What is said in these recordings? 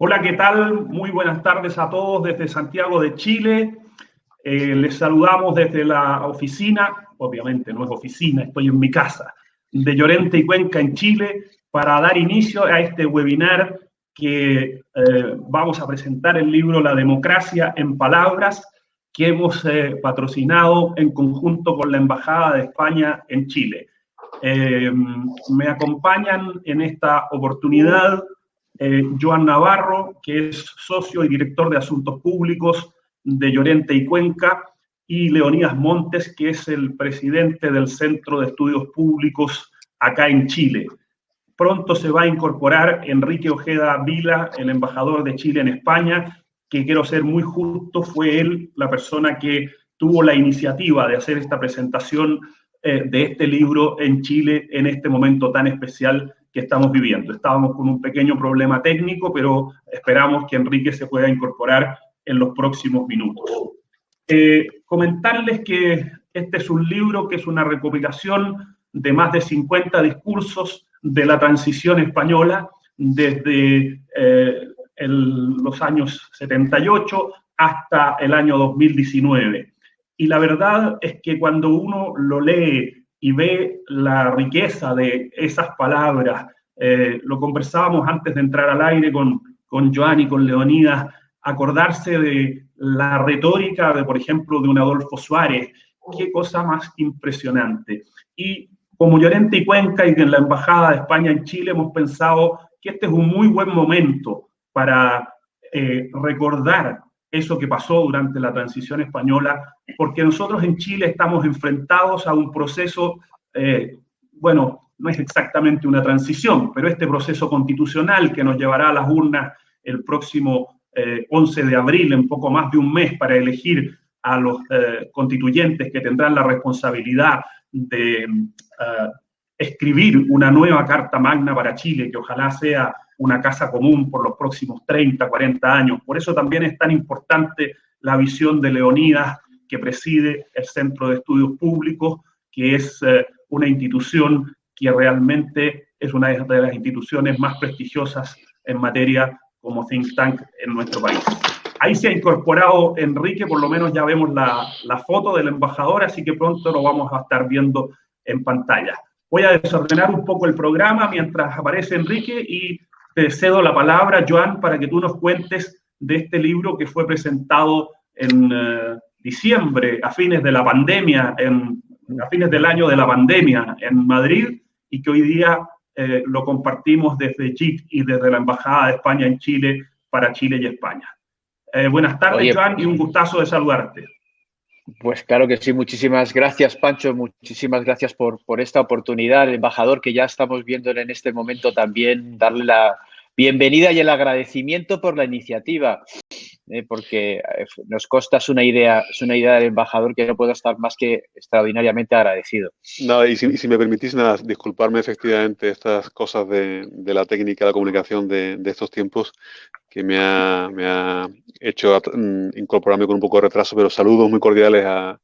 Hola, ¿qué tal? Muy buenas tardes a todos desde Santiago de Chile. Les saludamos desde la oficina, obviamente no es oficina, estoy en mi casa, de Llorente y Cuenca en Chile, para dar inicio a este webinar que vamos a presentar el libro La democracia en palabras, que hemos patrocinado en conjunto con la Embajada de España en Chile. Me acompañan en esta oportunidad Joan Navarro, que es socio y director de Asuntos Públicos de Llorente y Cuenca, y Leonidas Montes, que es el presidente del Centro de Estudios Públicos acá en Chile. Pronto se va a incorporar Enrique Ojeda Vila, el embajador de Chile en España, que quiero ser muy justo, fue él la persona que tuvo la iniciativa de hacer esta presentación de este libro en Chile en este momento tan especial que estamos viviendo. Estábamos con un pequeño problema técnico, pero esperamos que Enrique se pueda incorporar en los próximos minutos. Comentarles que este es un libro que es una recopilación de más de 50 discursos de la transición española desde los años 78 hasta el año 2019. Y la verdad es que cuando uno lo lee y ve la riqueza de esas palabras, lo conversábamos antes de entrar al aire con Joan y con Leonidas, acordarse de la retórica de, por ejemplo, de un Adolfo Suárez, qué cosa más impresionante. Y como Llorente y Cuenca y en la Embajada de España en Chile hemos pensado que este es un muy buen momento para recordar eso que pasó durante la transición española, porque nosotros en Chile estamos enfrentados a un proceso, bueno, no es exactamente una transición, pero este proceso constitucional que nos llevará a las urnas el próximo 11 de abril, en poco más de un mes, para elegir a los constituyentes que tendrán la responsabilidad de escribir una nueva Carta Magna para Chile, que ojalá sea una casa común por los próximos 30, 40 años. Por eso también es tan importante la visión de Leonidas, que preside el Centro de Estudios Públicos, que es una institución que realmente es una de las instituciones más prestigiosas en materia como think tank en nuestro país. Ahí se ha incorporado Enrique, por lo menos ya vemos la foto del embajador, así que pronto lo vamos a estar viendo en pantalla. Voy a desordenar un poco el programa mientras aparece Enrique y te cedo la palabra, Joan, para que tú nos cuentes de este libro que fue presentado en diciembre, a fines de la pandemia, a fines del año de la pandemia en Madrid, y que hoy día lo compartimos desde JIT y desde la Embajada de España en Chile para Chile y España. Buenas tardes, oye, Joan, y un gustazo de saludarte. Pues claro que sí, muchísimas gracias, Pancho, muchísimas gracias por esta oportunidad. El embajador, que ya estamos viéndole en este momento, también darle la bienvenida y el agradecimiento por la iniciativa, porque nos consta, es una idea del embajador que no puedo estar más que extraordinariamente agradecido. No, y si me permitís, nada, disculparme efectivamente estas cosas de la técnica de la comunicación de estos tiempos, que me ha hecho incorporarme con un poco de retraso, pero saludos muy cordiales a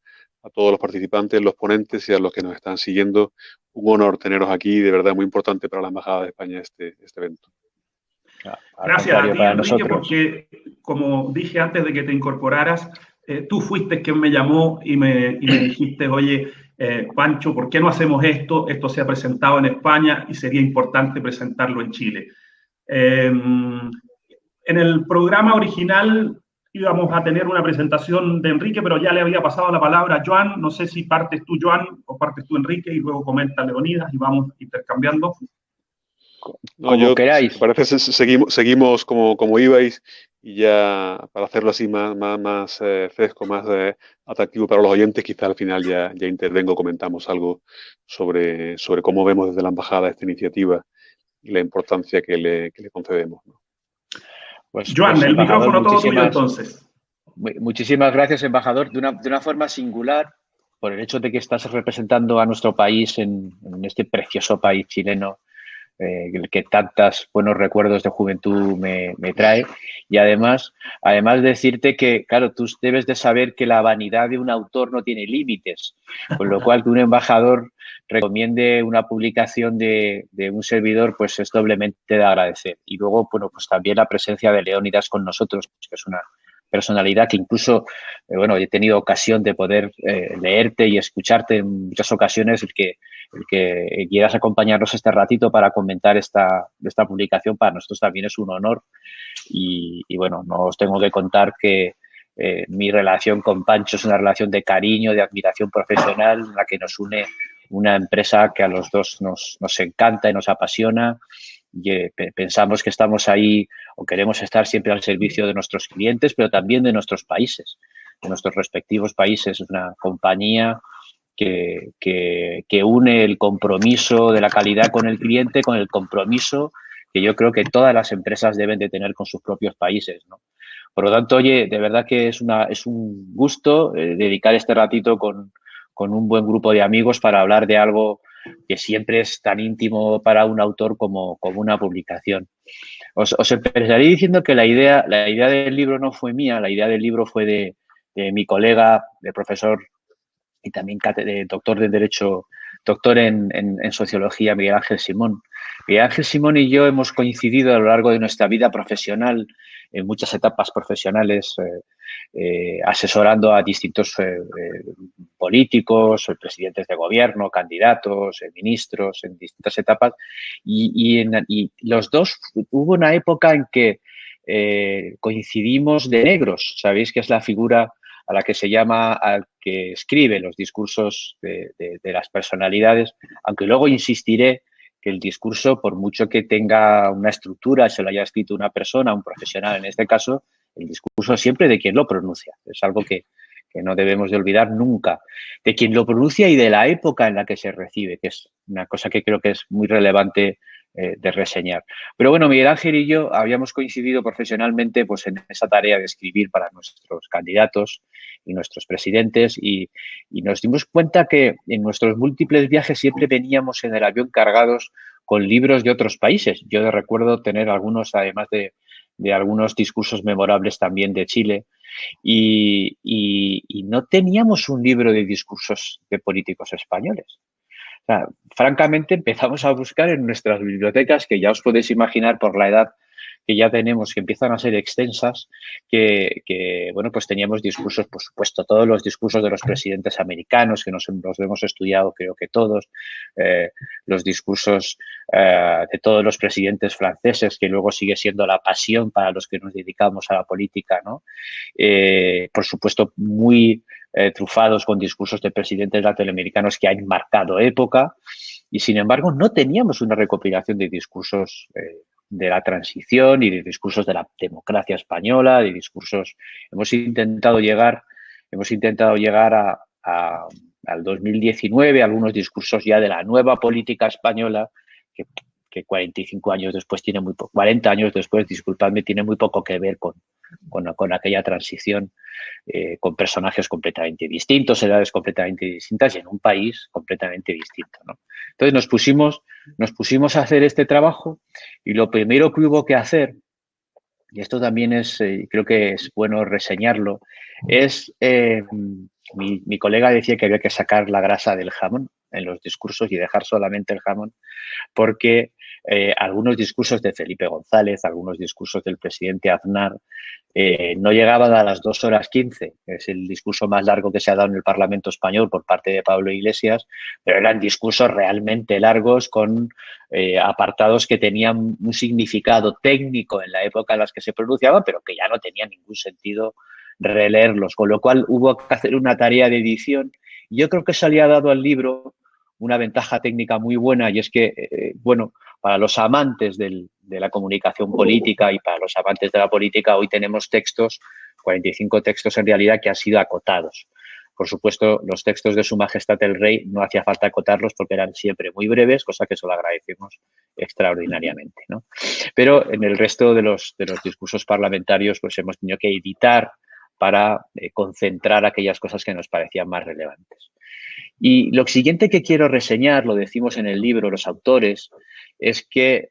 todos los participantes, los ponentes y a los que nos están siguiendo. Un honor teneros aquí, de verdad muy importante para la Embajada de España este evento. Gracias a ti, Enrique, nosotros, porque como dije antes de que te incorporaras, tú fuiste quien me llamó y me dijiste, oye, Pancho, ¿por qué no hacemos esto? Esto se ha presentado en España y sería importante presentarlo en Chile. En el programa original íbamos a tener una presentación de Enrique, pero ya le había pasado la palabra a Joan. No sé si partes tú, Joan, o partes tú, Enrique, y luego comenta Leonidas y vamos intercambiando. No, como queráis. Parece seguimos como ibais, y ya para hacerlo así más fresco, más atractivo para los oyentes, quizá al final ya intervengo, comentamos algo sobre cómo vemos desde la Embajada esta iniciativa y la importancia que le concedemos, ¿no? Pues, Joan, el micrófono todo tuyo, entonces. Muchísimas gracias, embajador, de una forma singular, por el hecho de que estás representando a nuestro país en este precioso país chileno. que tantos buenos recuerdos de juventud me trae. Y además decirte que, claro, tú debes de saber que la vanidad de un autor no tiene límites, con lo cual que un embajador recomiende una publicación de un servidor, pues es doblemente de agradecer. Y luego, bueno, pues también la presencia de Leónidas con nosotros, que es una personalidad que incluso, bueno, he tenido ocasión de poder leerte y escucharte en muchas ocasiones, el que quieras acompañarnos este ratito para comentar esta publicación, para nosotros también es un honor. Y bueno, no os tengo que contar que mi relación con Pancho es una relación de cariño, de admiración profesional, en la que nos une una empresa que a los dos nos encanta y nos apasiona. Y pensamos que estamos ahí o queremos estar siempre al servicio de nuestros clientes, pero también de nuestros países, de nuestros respectivos países. Es una compañía que une el compromiso de la calidad con el cliente con el compromiso que yo creo que todas las empresas deben de tener con sus propios países, ¿no? Por lo tanto, oye, de verdad que es un gusto dedicar este ratito con un buen grupo de amigos para hablar de algo que siempre es tan íntimo para un autor como una publicación. Os empezaré diciendo que la idea del libro no fue mía, la idea del libro fue de mi colega, de profesor y también doctor de Derecho, doctor en Sociología, Miguel Ángel Simón. Miguel Ángel Simón y yo hemos coincidido a lo largo de nuestra vida profesional, en muchas etapas profesionales, asesorando a distintos políticos, presidentes de gobierno, candidatos, ministros, en distintas etapas. Y los dos, hubo una época en que coincidimos de negros. Sabéis que es la figura a la que se llama al que escribe los discursos de las personalidades, aunque luego insistiré que el discurso, por mucho que tenga una estructura, se lo haya escrito una persona, un profesional en este caso, el discurso siempre de quien lo pronuncia. Es algo que no debemos de olvidar nunca. De quien lo pronuncia y de la época en la que se recibe, que es una cosa que creo que es muy relevante de reseñar. Pero bueno, Miguel Ángel y yo habíamos coincidido profesionalmente pues en esa tarea de escribir para nuestros candidatos y nuestros presidentes y nos dimos cuenta que en nuestros múltiples viajes siempre veníamos en el avión cargados con libros de otros países. Yo recuerdo tener algunos, además de algunos discursos memorables también de Chile, y no teníamos un libro de discursos de políticos españoles. O sea, francamente, empezamos a buscar en nuestras bibliotecas, que ya os podéis imaginar por la edad que ya tenemos, que empiezan a ser extensas, que bueno, pues teníamos discursos, por supuesto, todos los discursos de los presidentes americanos, que los hemos estudiado creo que todos, los discursos de todos los presidentes franceses, que luego sigue siendo la pasión para los que nos dedicamos a la política, ¿no? Por supuesto, muy trufados con discursos de presidentes latinoamericanos que han marcado época, y sin embargo no teníamos una recopilación de discursos de la transición y de discursos de la democracia española, de discursos. Hemos intentado llegar al 2019, algunos discursos ya de la nueva política española, que 45 años después tiene muy poco, 40 años después, disculpadme, tiene muy poco que ver con aquella transición, con personajes completamente distintos, edades completamente distintas y en un país completamente distinto, ¿no? Entonces nos pusimos a hacer este trabajo y lo primero que hubo que hacer, y esto también es, creo que es bueno reseñarlo, es, mi colega decía que había que sacar la grasa del jamón en los discursos y dejar solamente el jamón, porque algunos discursos de Felipe González, algunos discursos del presidente Aznar no llegaban a las 2 horas 15, es el discurso más largo que se ha dado en el Parlamento español por parte de Pablo Iglesias, pero eran discursos realmente largos con apartados que tenían un significado técnico en la época en las que se pronunciaban, pero que ya no tenía ningún sentido releerlos, con lo cual hubo que hacer una tarea de edición. Yo creo que eso le ha dado al libro una ventaja técnica muy buena, y es que, bueno, para los amantes de la comunicación política y para los amantes de la política, hoy tenemos textos, 45 textos en realidad, que han sido acotados. Por supuesto, los textos de Su Majestad el Rey no hacía falta acotarlos porque eran siempre muy breves, cosa que se lo agradecemos extraordinariamente, ¿no? Pero en el resto de los discursos parlamentarios pues hemos tenido que editar para concentrar aquellas cosas que nos parecían más relevantes. Y lo siguiente que quiero reseñar, lo decimos en el libro los autores, es que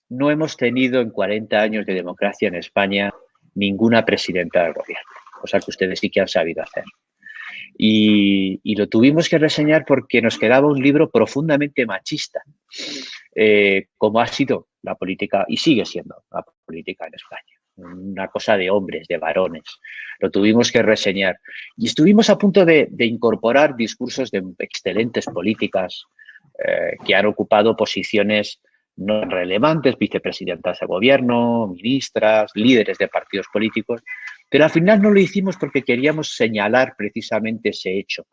no hemos tenido en 40 años de democracia en España ninguna presidenta del gobierno, cosa que ustedes sí que han sabido hacer. Y lo tuvimos que reseñar porque nos quedaba un libro profundamente machista, como ha sido la política, y sigue siendo la política en España. Una cosa de hombres, de varones. Lo tuvimos que reseñar. Y estuvimos a punto de incorporar discursos de excelentes políticas que han ocupado posiciones no relevantes, vicepresidentas de gobierno, ministras, líderes de partidos políticos, pero al final no lo hicimos porque queríamos señalar precisamente ese hecho,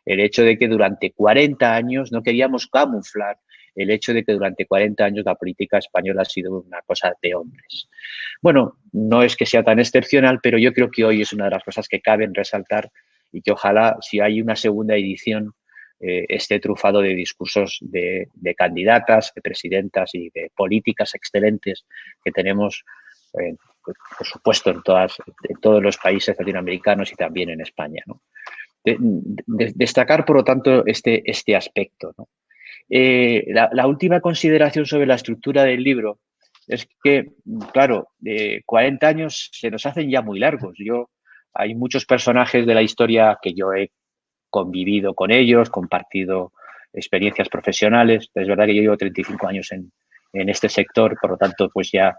el hecho de que durante 40 años no queríamos camuflar el hecho de que durante 40 años la política española ha sido una cosa de hombres. Bueno, no es que sea tan excepcional, pero yo creo que hoy es una de las cosas que caben resaltar y que ojalá, si hay una segunda edición, esté trufado de discursos de candidatas, de presidentas y de políticas excelentes que tenemos, por supuesto, en todos los países latinoamericanos y también en España, ¿no? Destacar, por lo tanto, este aspecto, ¿no? La última consideración sobre la estructura del libro es que, claro, 40 años se nos hacen ya muy largos. Hay muchos personajes de la historia que yo he convivido con ellos, compartido experiencias profesionales. Es verdad que yo llevo 35 años en este sector, por lo tanto, pues ya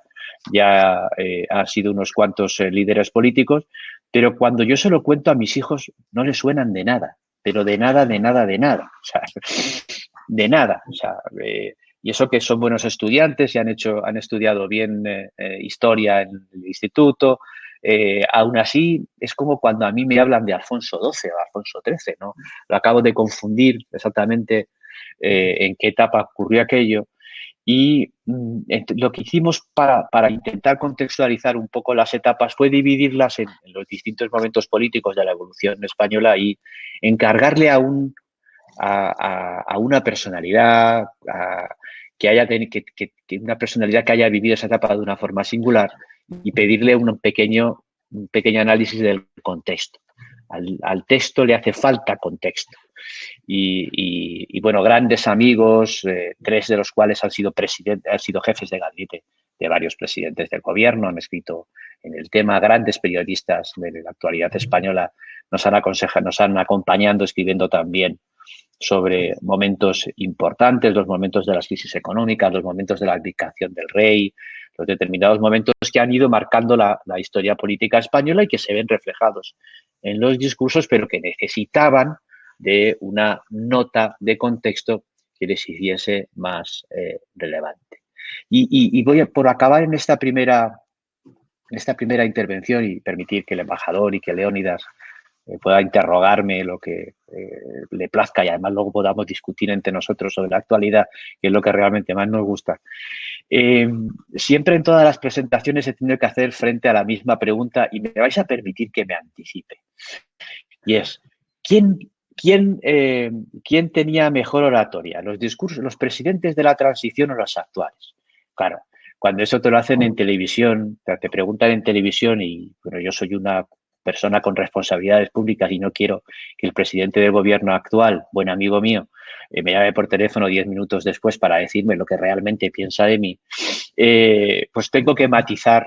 han sido unos cuantos líderes políticos, pero cuando yo se lo cuento a mis hijos no les suenan de nada, pero de nada, de nada, de nada. O sea, de nada. O sea, y eso que son buenos estudiantes y han estudiado bien historia en el instituto. Aún así, es como cuando a mí me hablan de Alfonso XII o Alfonso XIII, ¿no? Lo acabo de confundir exactamente en qué etapa ocurrió aquello. Y lo que hicimos para intentar contextualizar un poco las etapas fue dividirlas en los distintos momentos políticos de la evolución española y encargarle a una personalidad, una personalidad que haya vivido esa etapa de una forma singular y pedirle un pequeño análisis del contexto. Al texto le hace falta contexto. Y bueno, grandes amigos, 3 de los cuales han sido jefes de gabinete de varios presidentes del gobierno, han escrito en el tema, grandes periodistas de la actualidad española nos han acompañado escribiendo también sobre momentos importantes, los momentos de las crisis económicas, los momentos de la abdicación del rey, los determinados momentos que han ido marcando la historia política española y que se ven reflejados en los discursos, pero que necesitaban de una nota de contexto que les hiciese más relevante. Y voy por acabar en esta primera intervención y permitir que el embajador y que Leónidas pueda interrogarme lo que le plazca y además luego podamos discutir entre nosotros sobre la actualidad, que es lo que realmente más nos gusta. Siempre en todas las presentaciones he tenido que hacer frente a la misma pregunta y me vais a permitir que me anticipe. Y es, ¿quién tenía mejor oratoria? ¿Los presidentes de la transición o los actuales? Claro, cuando eso te lo hacen en televisión, te preguntan en televisión y bueno, yo soy una persona con responsabilidades públicas y no quiero que el presidente del gobierno actual, buen amigo mío, me llame por teléfono 10 minutos después para decirme lo que realmente piensa de mí, pues tengo que matizar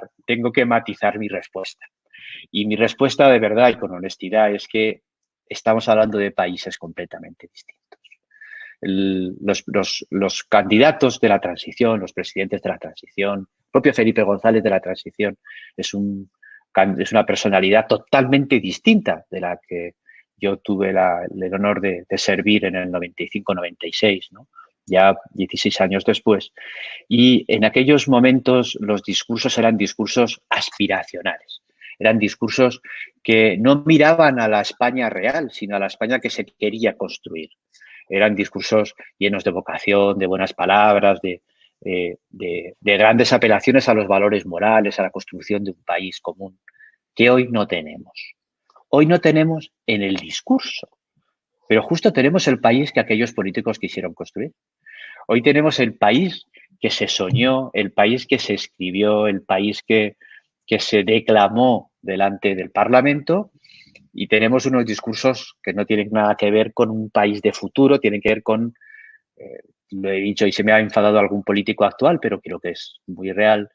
mi respuesta. Y mi respuesta de verdad y con honestidad es que estamos hablando de países completamente distintos. Los candidatos de la transición, los presidentes de la transición, el propio Felipe González de la transición es una personalidad totalmente distinta de la que yo tuve el honor de servir en el 95-96, ¿no? Ya 16 años después. Y en aquellos momentos los discursos eran discursos aspiracionales. Eran discursos que no miraban a la España real, sino a la España que se quería construir. Eran discursos llenos de vocación, de buenas palabras, de grandes apelaciones a los valores morales, a la construcción de un país común, que hoy no tenemos. Hoy no tenemos en el discurso, pero justo tenemos el país que aquellos políticos quisieron construir. Hoy tenemos el país que se soñó, el país que se escribió, el país que se declamó delante del Parlamento Y tenemos unos discursos que no tienen nada que ver con un país de futuro, tienen que ver con, lo he dicho y se me ha enfadado algún político actual, pero creo que es muy real,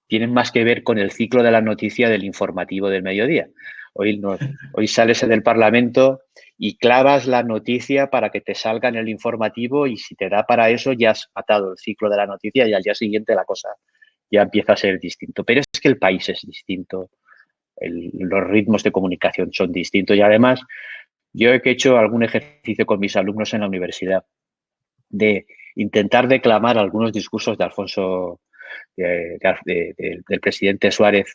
tienen más que ver con el ciclo de la noticia del informativo del mediodía. Hoy sales del Parlamento y clavas la noticia para que te salga en el informativo y si te da para eso ya has matado el ciclo de la noticia y al día siguiente la cosa ya empieza a ser distinto. Pero es que el país es distinto, los ritmos de comunicación son distintos y además yo he hecho algún ejercicio con mis alumnos en la universidad de intentar declamar algunos discursos de Alfonso, del presidente Suárez,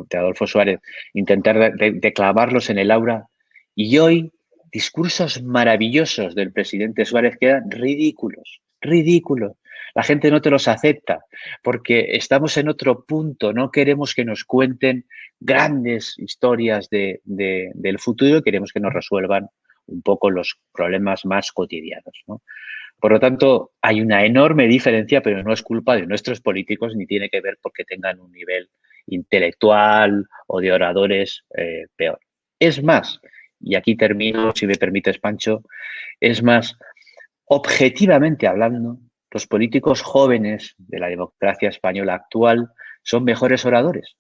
de Adolfo Suárez, intentar declamarlos en el aula y hoy discursos maravillosos del presidente Suárez quedan ridículos, ridículos. La gente no te los acepta porque estamos en otro punto, no queremos que nos cuenten grandes historias del futuro, queremos que nos resuelvan un poco los problemas más cotidianos, ¿no? Por lo tanto, hay una enorme diferencia, pero no es culpa de nuestros políticos ni tiene que ver porque tengan un nivel intelectual o de oradores peor. Es más, y aquí termino, si me permites, Pancho, es más, objetivamente hablando, los políticos jóvenes de la democracia española actual son mejores oradores.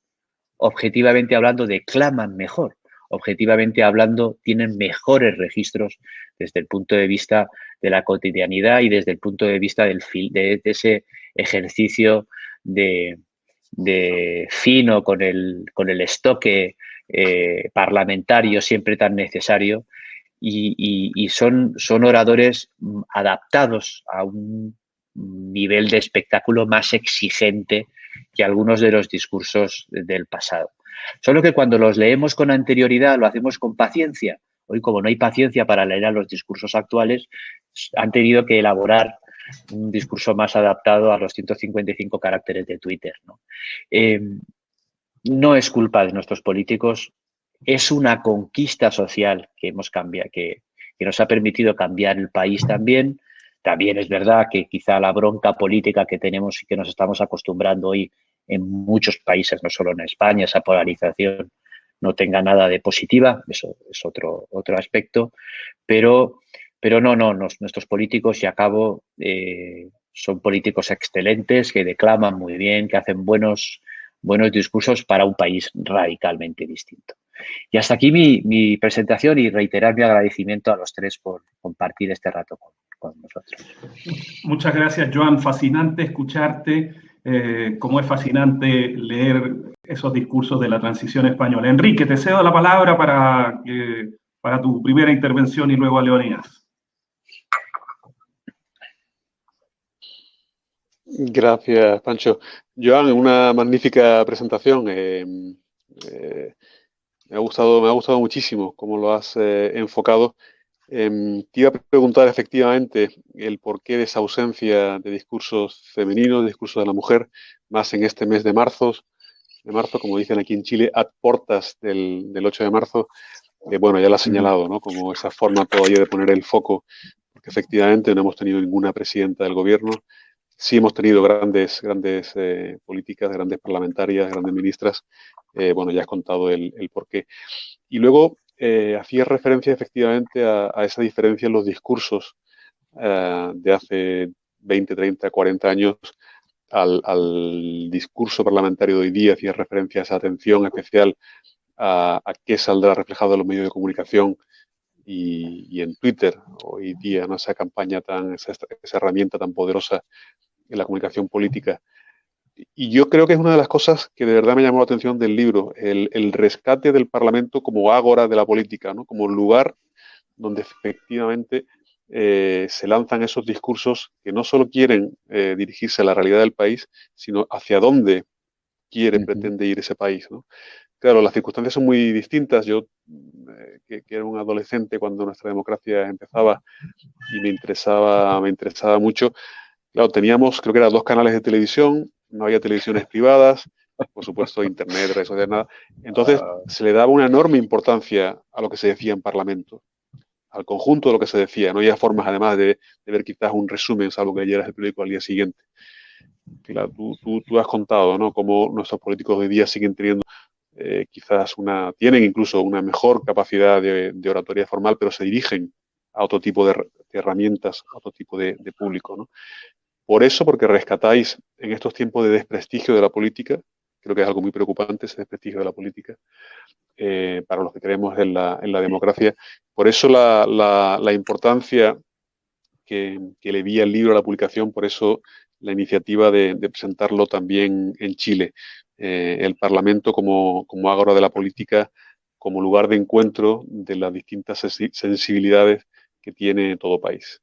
Objetivamente hablando, declaman mejor. Objetivamente hablando, tienen mejores registros desde el punto de vista de la cotidianidad y desde el punto de vista de ese ejercicio de fino con el estoque parlamentario siempre tan necesario y son oradores adaptados a un nivel de espectáculo más exigente que algunos de los discursos del pasado. Solo que cuando los leemos con anterioridad lo hacemos con paciencia. Hoy, como no hay paciencia para leer a los discursos actuales, han tenido que elaborar un discurso más adaptado a los 155 caracteres de Twitter, ¿no? No es culpa de nuestros políticos, es una conquista social que hemos cambiado, que nos ha permitido cambiar el país también. También es verdad que quizá la bronca política que tenemos y que nos estamos acostumbrando hoy en muchos países, no solo en España, esa polarización no tenga nada de positiva, eso es otro aspecto, pero no, nuestros políticos, y acabo, son políticos excelentes que declaman muy bien, que hacen buenos discursos para un país radicalmente distinto. Y hasta aquí mi presentación y reiterar mi agradecimiento a los tres por compartir este rato con nosotros. Muchas gracias, Joan. Fascinante escucharte, como es fascinante leer esos discursos de la transición española. Enrique, te cedo la palabra para tu primera intervención y luego a Leonidas. Gracias, Pancho. Joan, una magnífica presentación. Me ha gustado muchísimo cómo lo has enfocado. Te iba a preguntar efectivamente el porqué de esa ausencia de discursos femeninos, de discursos de la mujer, más en este mes de marzo, como dicen aquí en Chile, a portas del 8 de marzo. Bueno, ya lo has señalado, ¿no? Como esa forma todavía de poner el foco, porque efectivamente no hemos tenido ninguna presidenta del gobierno. Sí hemos tenido grandes políticas, grandes parlamentarias, grandes ministras. Bueno, ya has contado el porqué. Y luego hacías referencia efectivamente a esa diferencia en los discursos de hace 20, 30, 40 años al discurso parlamentario de hoy día. Hacías referencia a esa atención especial a qué saldrá reflejado en los medios de comunicación y en Twitter hoy día, ¿no? Esa campaña esa herramienta tan poderosa en la comunicación política. Y yo creo que es una de las cosas que de verdad me llamó la atención del libro, el rescate del Parlamento como ágora de la política, ¿no? Como lugar donde efectivamente se lanzan esos discursos que no solo quieren dirigirse a la realidad del país, sino hacia dónde pretende ir ese país, ¿no? Claro, las circunstancias son muy distintas. Yo, que era un adolescente cuando nuestra democracia empezaba y me interesaba mucho, claro, teníamos, creo que eran 2 canales de televisión, no había televisiones privadas, por supuesto, internet, redes sociales, nada. Entonces, se le daba una enorme importancia a lo que se decía en Parlamento, al conjunto de lo que se decía. No había formas, además, de ver quizás un resumen, salvo que leyeras el periódico al día siguiente. Claro, tú has contado, ¿no?, cómo nuestros políticos hoy día siguen teniendo quizás tienen incluso una mejor capacidad de oratoria formal, pero se dirigen a otro tipo de herramientas, a otro tipo de público, ¿no? Por eso, porque rescatáis en estos tiempos de desprestigio de la política, creo que es algo muy preocupante ese desprestigio de la política, para los que creemos en la democracia. Por eso la importancia que le vi al libro, a la publicación, por eso la iniciativa de presentarlo también en Chile. El Parlamento como ágora de la política, como lugar de encuentro de las distintas sensibilidades que tiene todo país.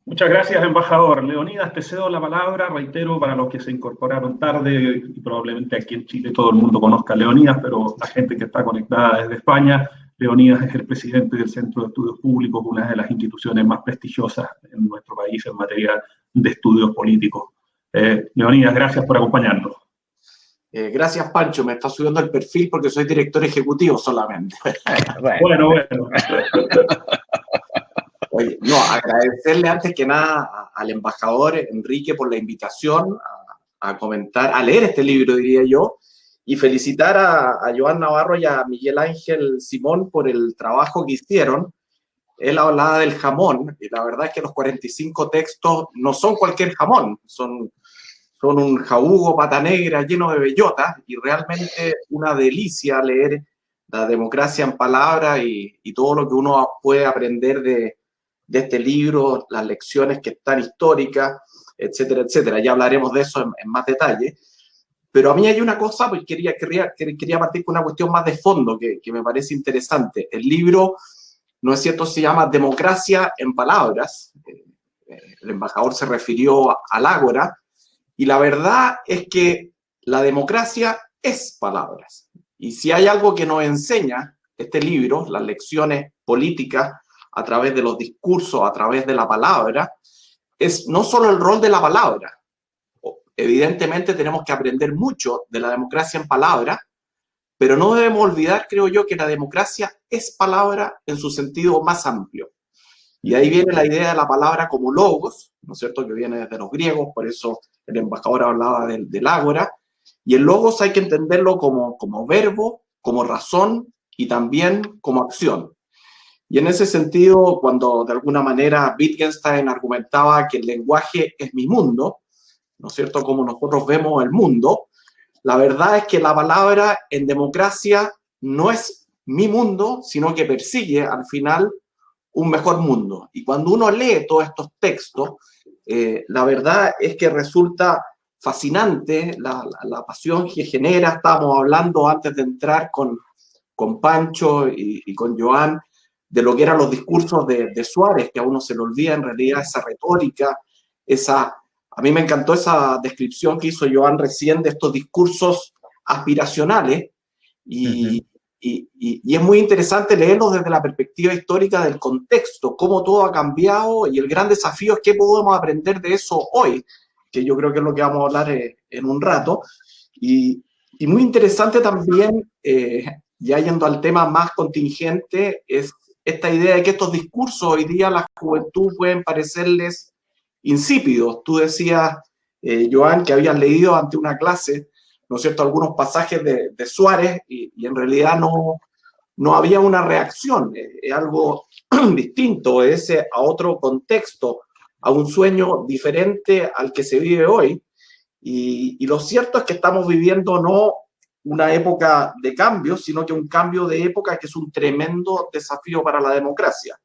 Muchas gracias, embajador. Leonidas, te cedo la palabra. Reitero, para los que se incorporaron tarde, y probablemente aquí en Chile todo el mundo conozca a Leonidas, pero la gente que está conectada desde España, Leonidas es el presidente del Centro de Estudios Públicos, una de las instituciones más prestigiosas en nuestro país en materia de estudios políticos. Leonidas, gracias por acompañarnos. Gracias, Pancho. Me está subiendo el perfil porque soy director ejecutivo solamente. Bueno. Oye, no, agradecerle antes que nada al embajador Enrique por la invitación a comentar, a leer este libro, diría yo, y felicitar a Joan Navarro y a Miguel Ángel Simón por el trabajo que hicieron. Él hablaba del jamón, y la verdad es que los 45 textos no son cualquier jamón, son un jabugo pata negra lleno de bellotas, y realmente una delicia leer la democracia en palabras y todo lo que uno puede aprender de este libro, las lecciones que están históricas, etcétera, etcétera. Ya hablaremos de eso en más detalle. Pero a mí hay una cosa, pues quería partir con una cuestión más de fondo que me parece interesante. El libro, no es cierto, se llama Democracia en Palabras. El embajador se refirió al Ágora, y la verdad es que la democracia es palabras. Y si hay algo que nos enseña este libro, las lecciones políticas, a través de los discursos, a través de la palabra, es no solo el rol de la palabra. Evidentemente tenemos que aprender mucho de la democracia en palabra, pero no debemos olvidar, creo yo, que la democracia es palabra en su sentido más amplio. Y ahí viene la idea de la palabra como logos, ¿no es cierto?, que viene desde los griegos, por eso el embajador hablaba del ágora, y el logos hay que entenderlo como verbo, como razón y también como acción. Y en ese sentido, cuando de alguna manera Wittgenstein argumentaba que el lenguaje es mi mundo, ¿no es cierto?, como nosotros vemos el mundo, la verdad es que la palabra en democracia no es mi mundo, sino que persigue al final un mejor mundo. Y cuando uno lee todos estos textos, la verdad es que resulta fascinante la pasión que genera. Estábamos hablando antes de entrar con Pancho y con Joan, de lo que eran los discursos de Suárez, que a uno se le olvida en realidad esa retórica, a mí me encantó esa descripción que hizo Joan recién de estos discursos aspiracionales, y es muy interesante leerlos desde la perspectiva histórica del contexto, cómo todo ha cambiado, y el gran desafío es qué podemos aprender de eso hoy, que yo creo que es lo que vamos a hablar en un rato, y muy interesante también, ya yendo al tema más contingente, es esta idea de que estos discursos hoy día a la juventud pueden parecerles insípidos. Tú decías, Joan, que habías leído ante una clase, ¿no es cierto?, algunos pasajes de Suárez, y en realidad no había una reacción. Es algo distinto, ese a otro contexto, a un sueño diferente al que se vive hoy. Y lo cierto es que estamos viviendo no una época de cambio, sino que un cambio de época que es un tremendo desafío para la democracia.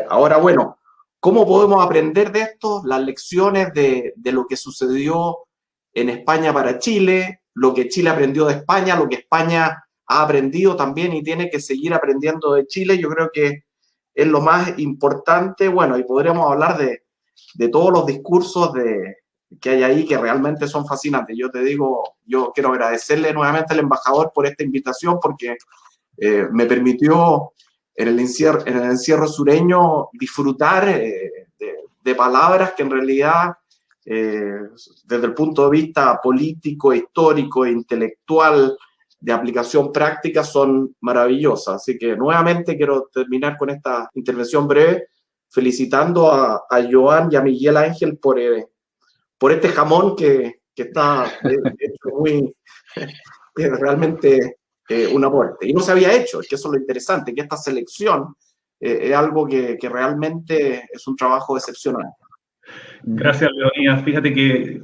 Ahora, bueno, ¿cómo podemos aprender de esto? Las lecciones de lo que sucedió en España para Chile, lo que Chile aprendió de España, lo que España ha aprendido también y tiene que seguir aprendiendo de Chile, yo creo que es lo más importante. Bueno, y podríamos hablar de todos los discursos que hay ahí, que realmente son fascinantes. Yo te digo, yo quiero agradecerle nuevamente al embajador por esta invitación, porque me permitió en el encierro sureño disfrutar de palabras que en realidad, desde el punto de vista político, histórico e intelectual, de aplicación práctica, son maravillosas. Así que nuevamente quiero terminar con esta intervención breve felicitando a Joan y a Miguel Ángel por este jamón que está hecho muy, realmente un aporte. Y no se había hecho, es que eso es lo interesante, que esta selección es algo que realmente es un trabajo excepcional. Gracias, Leonidas. Fíjate que,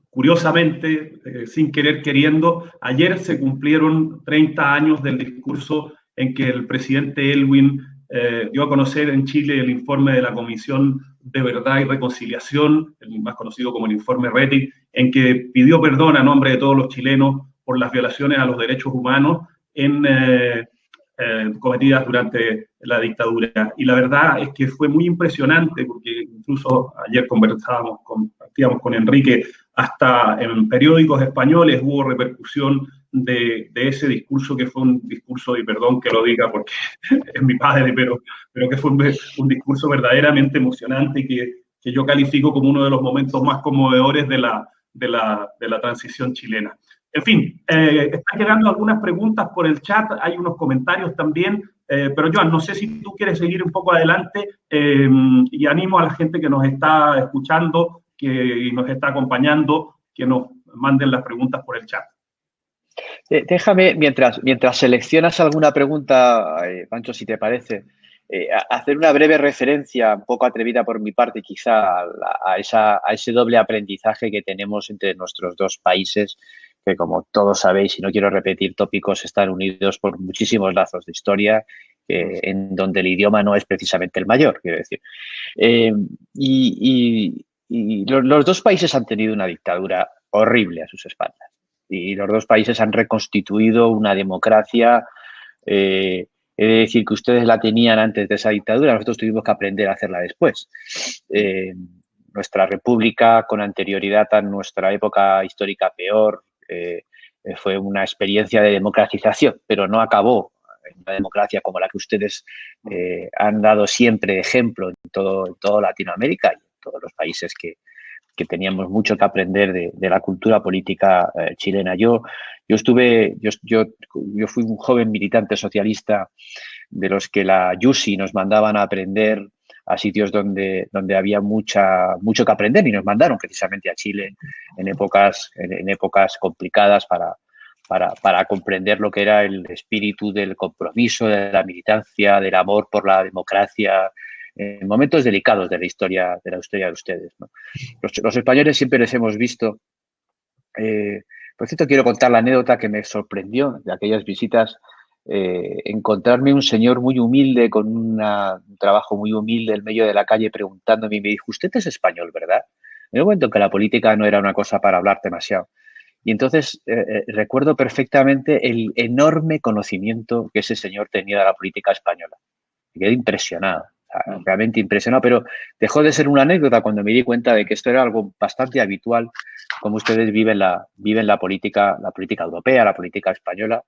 curiosamente, sin querer queriendo, ayer se cumplieron 30 años del discurso en que el presidente Aylwin dio a conocer en Chile el informe de la Comisión de Verdad y Reconciliación, el más conocido como el informe Rettig, en que pidió perdón a nombre de todos los chilenos por las violaciones a los derechos humanos cometidas durante la dictadura. Y la verdad es que fue muy impresionante, porque incluso ayer compartíamos con Enrique, hasta en periódicos españoles hubo repercusión de ese discurso, que fue un discurso, y perdón que lo diga porque es mi padre, pero que fue un discurso verdaderamente emocionante y que yo califico como uno de los momentos más conmovedores de la transición chilena. En fin, están llegando algunas preguntas por el chat, hay unos comentarios también, pero Joan, no sé si tú quieres seguir un poco adelante y animo a la gente que nos está escuchando y nos está acompañando, que nos manden las preguntas por el chat. Déjame, mientras seleccionas alguna pregunta, Pancho, si te parece, hacer una breve referencia, un poco atrevida por mi parte quizá, a ese doble aprendizaje que tenemos entre nuestros dos países, que como todos sabéis, y no quiero repetir tópicos, están unidos por muchísimos lazos de historia, en donde el idioma no es precisamente el mayor, quiero decir. Los dos países han tenido una dictadura horrible a sus espaldas. Y los dos países han reconstituido una democracia. He de decir que ustedes la tenían antes de esa dictadura, nosotros tuvimos que aprender a hacerla después. Nuestra república, con anterioridad a nuestra época histórica peor, fue una experiencia de democratización, pero no acabó en una democracia como la que ustedes han dado siempre ejemplo en toda Latinoamérica y en todos los países que teníamos mucho que aprender de la cultura política chilena. Yo fui un joven militante socialista de los que la Yusi nos mandaban a aprender a sitios donde había mucho que aprender, y nos mandaron precisamente a Chile en épocas complicadas para comprender lo que era el espíritu del compromiso, de la militancia, del amor por la democracia, en momentos delicados de la historia de ustedes, ¿no? Los españoles siempre les hemos visto. Por cierto, quiero contar la anécdota que me sorprendió de aquellas visitas. Encontrarme un señor muy humilde, con un trabajo muy humilde en medio de la calle, preguntándome, y me dijo: usted es español, ¿verdad? En un momento en que la política no era una cosa para hablar demasiado. Y entonces recuerdo perfectamente el enorme conocimiento que ese señor tenía de la política española. Me quedé impresionado. Realmente impresionado, pero dejó de ser una anécdota cuando me di cuenta de que esto era algo bastante habitual, como ustedes viven la política europea, la política española.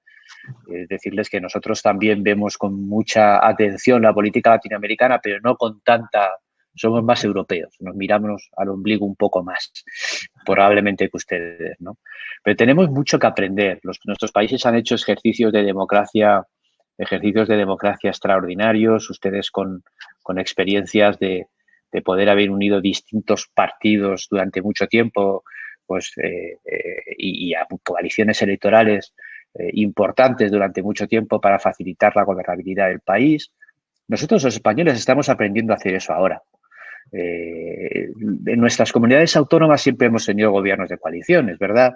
Decirles que nosotros también vemos con mucha atención la política latinoamericana, pero no con tanta. Somos más europeos, nos miramos al ombligo un poco más, probablemente, que ustedes, ¿no? Pero tenemos mucho que aprender. Nuestros países han hecho ejercicios de democracia extraordinarios, ustedes con experiencias de poder haber unido distintos partidos durante mucho tiempo, pues, y a coaliciones electorales importantes durante mucho tiempo para facilitar la gobernabilidad del país. Nosotros, los españoles, estamos aprendiendo a hacer eso ahora. En nuestras comunidades autónomas siempre hemos tenido gobiernos de coaliciones, ¿verdad?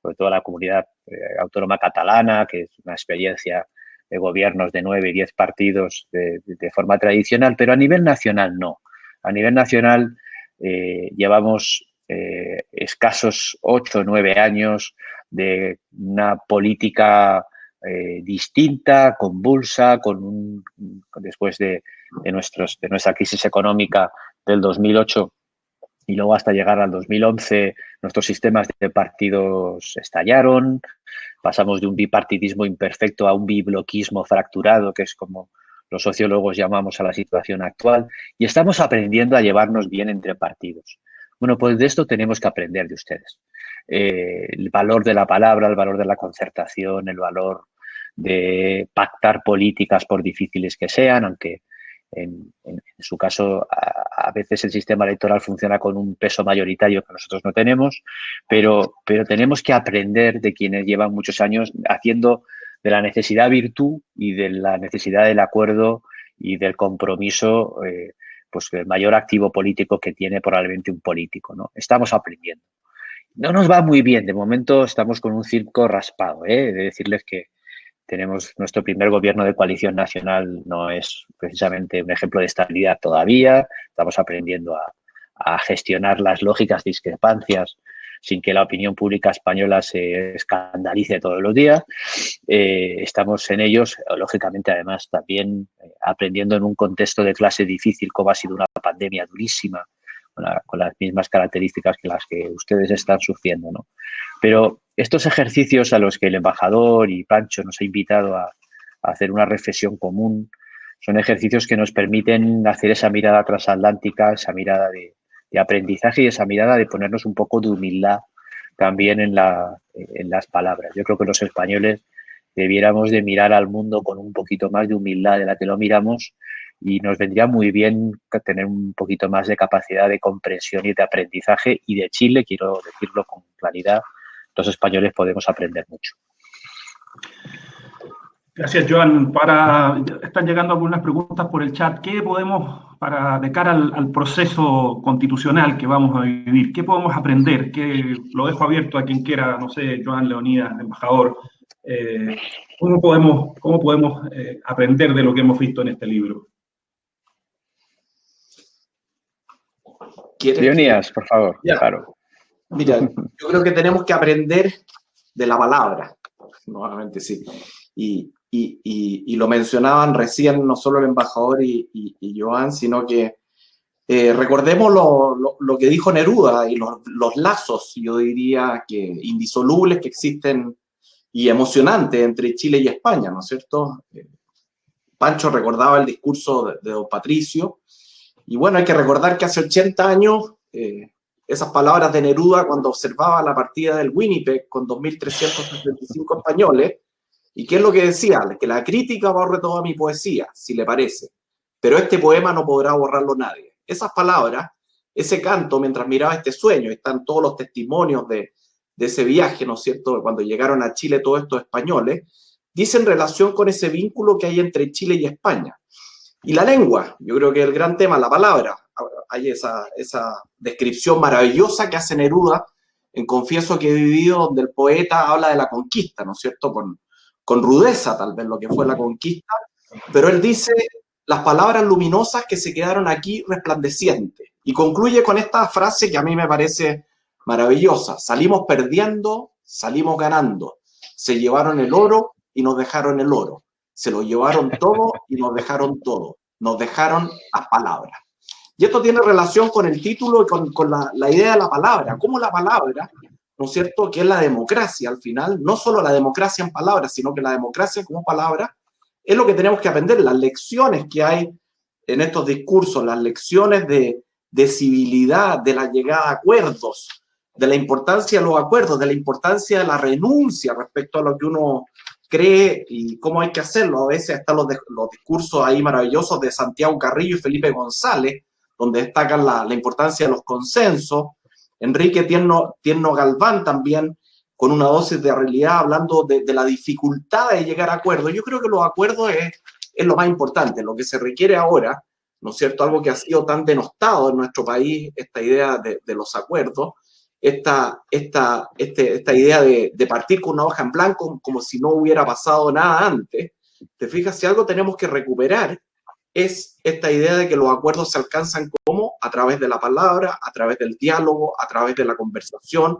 Sobre todo la comunidad autónoma catalana, que es una experiencia de gobiernos de 9 y 10 partidos de forma tradicional, pero a nivel nacional no. A nivel nacional llevamos escasos 8 o 9 años de una política distinta, convulsa, después de nuestra crisis económica del 2008 y luego hasta llegar al 2011, nuestros sistemas de partidos estallaron, pasamos de un bipartidismo imperfecto a un bibloquismo fracturado, que es como los sociólogos llamamos a la situación actual, y estamos aprendiendo a llevarnos bien entre partidos. Bueno, pues de esto tenemos que aprender de ustedes. El valor de la palabra, el valor de la concertación, el valor de pactar políticas por difíciles que sean, aunque en su caso, a veces el sistema electoral funciona con un peso mayoritario que nosotros no tenemos, pero tenemos que aprender de quienes llevan muchos años haciendo de la necesidad virtud y de la necesidad del acuerdo y del compromiso, pues el mayor activo político que tiene probablemente un político, ¿no? Estamos aprendiendo. No nos va muy bien, de momento estamos con un circo raspado, ¿eh? De decirles que tenemos nuestro primer gobierno de coalición nacional, no es precisamente un ejemplo de estabilidad todavía. Estamos aprendiendo a gestionar las lógicas discrepancias sin que la opinión pública española se escandalice todos los días. Estamos en ellos, lógicamente, además, también aprendiendo en un contexto de clase difícil, como ha sido una pandemia durísima, con las mismas características que las que ustedes están sufriendo, ¿no? Pero estos ejercicios a los que el embajador y Pancho nos ha invitado a hacer una reflexión común son ejercicios que nos permiten hacer esa mirada transatlántica, esa mirada de aprendizaje y esa mirada de ponernos un poco de humildad también en las palabras. Yo creo que los españoles debiéramos de mirar al mundo con un poquito más de humildad de la que lo miramos, y nos vendría muy bien tener un poquito más de capacidad de comprensión y de aprendizaje. Y de Chile, quiero decirlo con claridad, los españoles podemos aprender mucho. Gracias, Joan. Están llegando algunas preguntas por el chat. ¿Qué podemos, de cara al proceso constitucional que vamos a vivir, qué podemos aprender? Lo dejo abierto a quien quiera, no sé, Joan, Leonidas, embajador. ¿Cómo podemos aprender de lo que hemos visto en este libro? Leonidas, por favor. Ya. Claro. Mira, yo creo que tenemos que aprender de la palabra. Nuevamente, sí. Y lo mencionaban recién no solo el embajador y Joan, sino que recordemos lo que dijo Neruda y los lazos, yo diría que indisolubles que existen y emocionantes entre Chile y España, ¿no es cierto? Pancho recordaba el discurso de don Patricio, y bueno, hay que recordar que hace 80 años esas palabras de Neruda cuando observaba la partida del Winnipeg con 2.375 españoles. ¿Y qué es lo que decía? Que la crítica borre toda mi poesía, si le parece, pero este poema no podrá borrarlo nadie. Esas palabras, ese canto, mientras miraba este sueño, están todos los testimonios de ese viaje, ¿no es cierto?, cuando llegaron a Chile todos estos españoles, dicen relación con ese vínculo que hay entre Chile y España. Y la lengua, yo creo que el gran tema, la palabra, hay esa descripción maravillosa que hace Neruda en Confieso que he vivido, donde el poeta habla de la conquista, ¿no es cierto?, con rudeza tal vez lo que fue la conquista, pero él dice las palabras luminosas que se quedaron aquí resplandecientes, y concluye con esta frase que a mí me parece maravillosa: salimos perdiendo, salimos ganando, se llevaron el oro y nos dejaron el oro, se lo llevaron todo y nos dejaron todo, nos dejaron las palabras. Y esto tiene relación con el título y con la idea de la palabra, cómo la palabra, ¿no es cierto?, que es la democracia al final, no solo la democracia en palabras, sino que la democracia como palabra, es lo que tenemos que aprender, las lecciones que hay en estos discursos, las lecciones de civilidad, de la llegada a acuerdos, de la importancia de los acuerdos, de la importancia de la renuncia respecto a lo que uno cree y cómo hay que hacerlo. A veces están los discursos ahí maravillosos de Santiago Carrillo y Felipe González, donde destacan la importancia de los consensos. Enrique Tierno Galván también, con una dosis de realidad, hablando de la dificultad de llegar a acuerdos. Yo creo que los acuerdos es lo más importante, lo que se requiere ahora, ¿no es cierto? Algo que ha sido tan denostado en nuestro país, esta idea de los acuerdos, esta idea de partir con una hoja en blanco como si no hubiera pasado nada antes. ¿Te fijas? Si algo tenemos que recuperar es esta idea de que los acuerdos se alcanzan como a través de la palabra, a través del diálogo, a través de la conversación,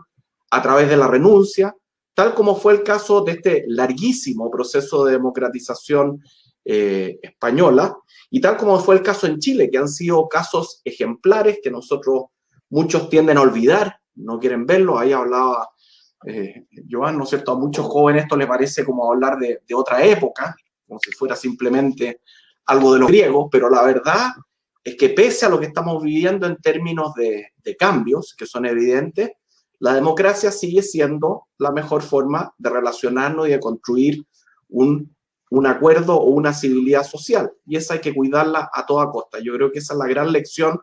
a través de la renuncia, tal como fue el caso de este larguísimo proceso de democratización española, y tal como fue el caso en Chile, que han sido casos ejemplares que muchos tienden a olvidar, no quieren verlo. Ahí hablaba Joan, ¿no es cierto? A muchos jóvenes esto les parece como hablar de otra época, como si fuera simplemente algo de los griegos, pero la verdad es que pese a lo que estamos viviendo en términos de cambios, que son evidentes, la democracia sigue siendo la mejor forma de relacionarnos y de construir un un acuerdo o una civilidad social, y esa hay que cuidarla a toda costa. Yo creo que esa es la gran lección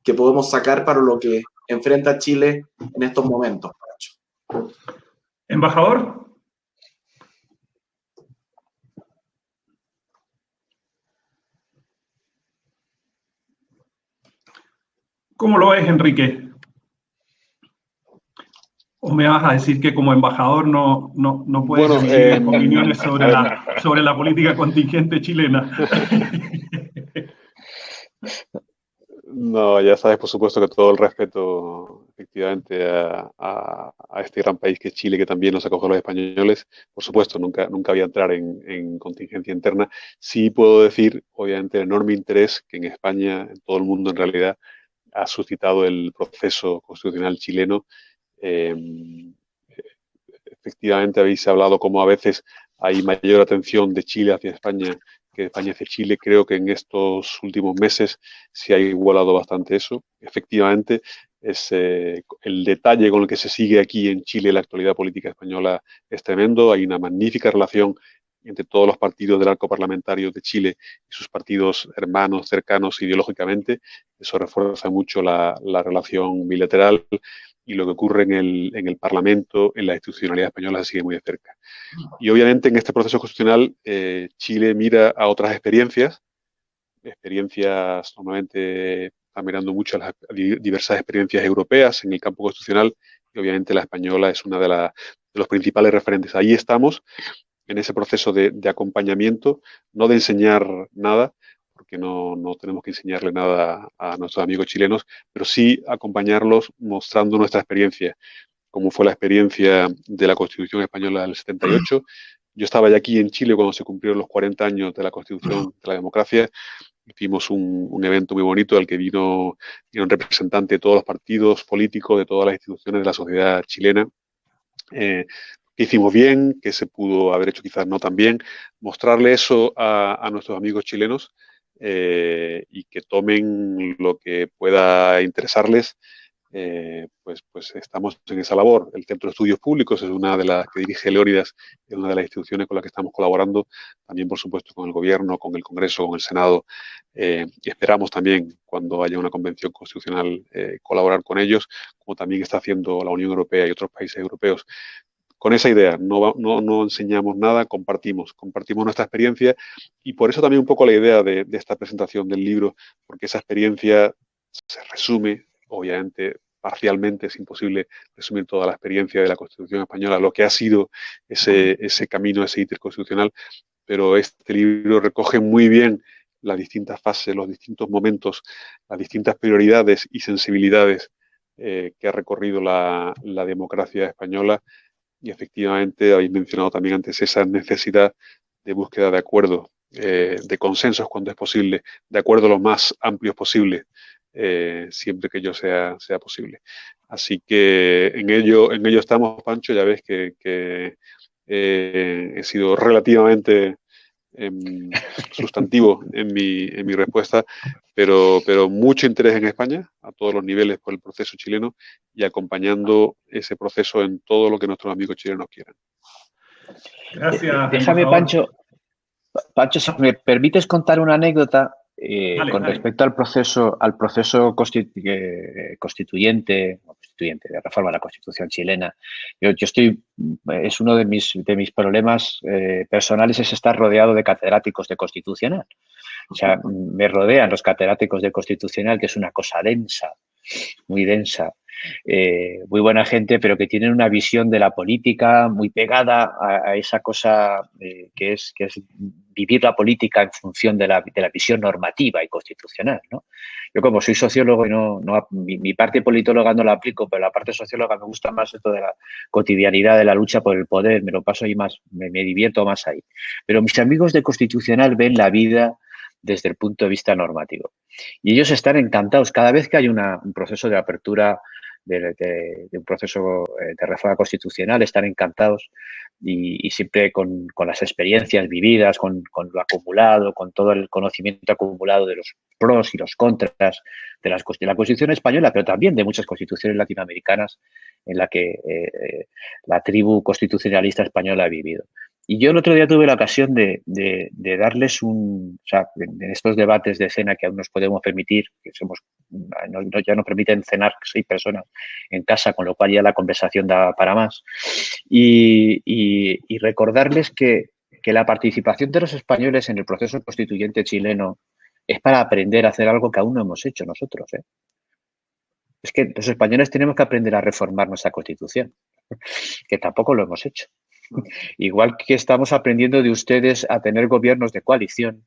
que podemos sacar para lo que enfrenta Chile en estos momentos. Embajador. ¿Cómo lo ves, Enrique? ¿O me vas a decir que como embajador no puedes emitir opiniones sobre la política contingente chilena? No, ya sabes, por supuesto, que todo el respeto, efectivamente, a este gran país que es Chile, que también nos acoge a los españoles. Por supuesto, nunca voy a entrar en contingencia interna. Sí puedo decir, obviamente, el enorme interés que en España, en todo el mundo en realidad, ha suscitado el proceso constitucional chileno. Efectivamente, habéis hablado como a veces hay mayor atención de Chile hacia España que de España hacia Chile. Creo que en estos últimos meses se ha igualado bastante eso. Efectivamente, el detalle con el que se sigue aquí en Chile la actualidad política española es tremendo. Hay una magnífica relación entre todos los partidos del arco parlamentario de Chile y sus partidos hermanos, cercanos ideológicamente. Eso refuerza mucho la relación bilateral, y lo que ocurre en el Parlamento, en la institucionalidad española, se sigue muy de cerca. Y obviamente en este proceso constitucional Chile mira a otras experiencias normalmente está mirando mucho a las diversas experiencias europeas en el campo constitucional, y obviamente la española es una de los principales referentes. Ahí estamos, en ese proceso de acompañamiento, no de enseñar nada, porque no tenemos que enseñarle nada a nuestros amigos chilenos, pero sí acompañarlos mostrando nuestra experiencia, como fue la experiencia de la Constitución Española del 78. Yo estaba ya aquí en Chile cuando se cumplieron los 40 años de la Constitución de la democracia. Hicimos un evento muy bonito al que vino un representante de todos los partidos políticos, de todas las instituciones de la sociedad chilena. Que hicimos bien, que se pudo haber hecho quizás no tan bien, mostrarle eso a nuestros amigos chilenos, y que tomen lo que pueda interesarles. Pues estamos en esa labor. El Centro de Estudios Públicos es una de las que dirige Leónidas, es una de las instituciones con las que estamos colaborando, también por supuesto con el Gobierno, con el Congreso, con el Senado, y esperamos también, cuando haya una convención constitucional, colaborar con ellos, como también está haciendo la Unión Europea y otros países europeos. Con esa idea, no enseñamos nada, compartimos nuestra experiencia, y por eso también un poco la idea de esta presentación del libro, porque esa experiencia se resume, obviamente parcialmente, es imposible resumir toda la experiencia de la Constitución española, lo que ha sido ese camino, ese íter constitucional, pero este libro recoge muy bien las distintas fases, los distintos momentos, las distintas prioridades y sensibilidades que ha recorrido la democracia española. Y efectivamente habéis mencionado también antes esa necesidad de búsqueda de acuerdos, de consensos cuando es posible, de acuerdos lo más amplios posible, siempre que ello sea posible. Así que en ello estamos, Pancho. Ya ves que he sido relativamente sustantivo en mi respuesta, pero mucho interés en España, a todos los niveles, por el proceso chileno, y acompañando ese proceso en todo lo que nuestros amigos chilenos quieran. Gracias. Déjame, Pancho, si me permites contar una anécdota con respecto al proceso constituyente de reforma de la Constitución chilena. Es uno de mis problemas personales, es estar rodeado de catedráticos de constitucional. O sea, me rodean los catedráticos de constitucional, que es una cosa densa, muy densa, muy buena gente, pero que tienen una visión de la política muy pegada a esa cosa que es vivir la política en función de la visión normativa y constitucional, ¿no? Yo, como soy sociólogo y mi parte politóloga no la aplico, pero la parte socióloga me gusta más esto de la cotidianidad de la lucha por el poder, me lo paso ahí más, me divierto más ahí. Pero mis amigos de constitucional ven la vida desde el punto de vista normativo. Y ellos están encantados. Cada vez que hay un proceso de apertura de un proceso de reforma constitucional, están encantados, y siempre con las experiencias vividas, con lo acumulado, con todo el conocimiento acumulado de los pros y los contras de la Constitución española, pero también de muchas constituciones latinoamericanas en la que la tribu constitucionalista española ha vivido. Y yo el otro día tuve la ocasión de darles o sea, en estos debates de cena que aún nos podemos permitir, que ya no permiten cenar 6 personas en casa, con lo cual ya la conversación da para más. Y recordarles que la participación de los españoles en el proceso constituyente chileno es para aprender a hacer algo que aún no hemos hecho nosotros, ¿eh? Es que los españoles tenemos que aprender a reformar nuestra Constitución, que tampoco lo hemos hecho. Igual que estamos aprendiendo de ustedes a tener gobiernos de coalición,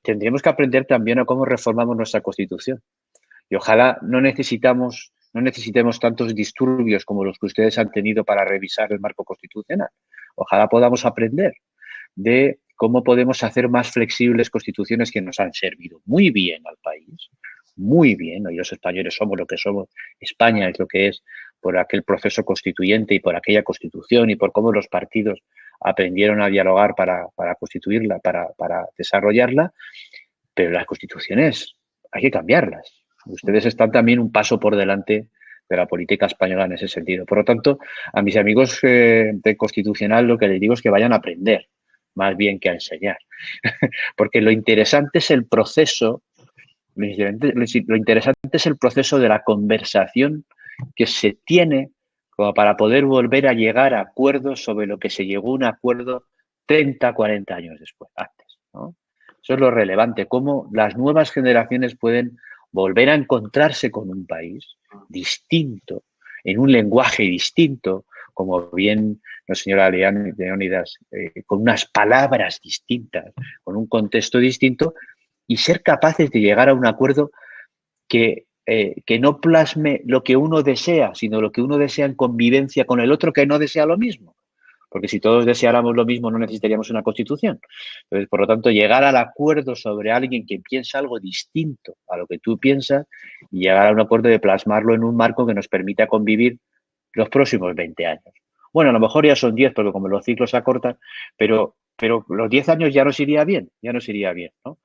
tendríamos que aprender también a cómo reformamos nuestra Constitución. Y ojalá no necesitemos tantos disturbios como los que ustedes han tenido para revisar el marco constitucional. Ojalá podamos aprender de cómo podemos hacer más flexibles constituciones que nos han servido muy bien al país, muy bien. Hoy los españoles somos lo que somos, España es lo que es por aquel proceso constituyente y por aquella constitución y por cómo los partidos aprendieron a dialogar para constituirla, para desarrollarla, pero las constituciones hay que cambiarlas. Ustedes están también un paso por delante de la política española en ese sentido. Por lo tanto, a mis amigos de Constitucional lo que les digo es que vayan a aprender, más bien que a enseñar. Porque lo interesante es el proceso, lo interesante es el proceso de la conversación que se tiene como para poder volver a llegar a acuerdos sobre lo que se llegó a un acuerdo 30, 40 años después, antes, ¿no? Eso es lo relevante, cómo las nuevas generaciones pueden volver a encontrarse con un país distinto, en un lenguaje distinto, como bien la señora Leónidas, con unas palabras distintas, con un contexto distinto, y ser capaces de llegar a un acuerdo que no plasme lo que uno desea, sino lo que uno desea en convivencia con el otro que no desea lo mismo. Porque si todos deseáramos lo mismo, no necesitaríamos una constitución. Entonces, por lo tanto, llegar al acuerdo sobre alguien que piensa algo distinto a lo que tú piensas y llegar a un acuerdo de plasmarlo en un marco que nos permita convivir los próximos 20 años. Bueno, a lo mejor ya son 10, porque como los ciclos se acortan, pero los 10 años ya nos iría bien, ¿no?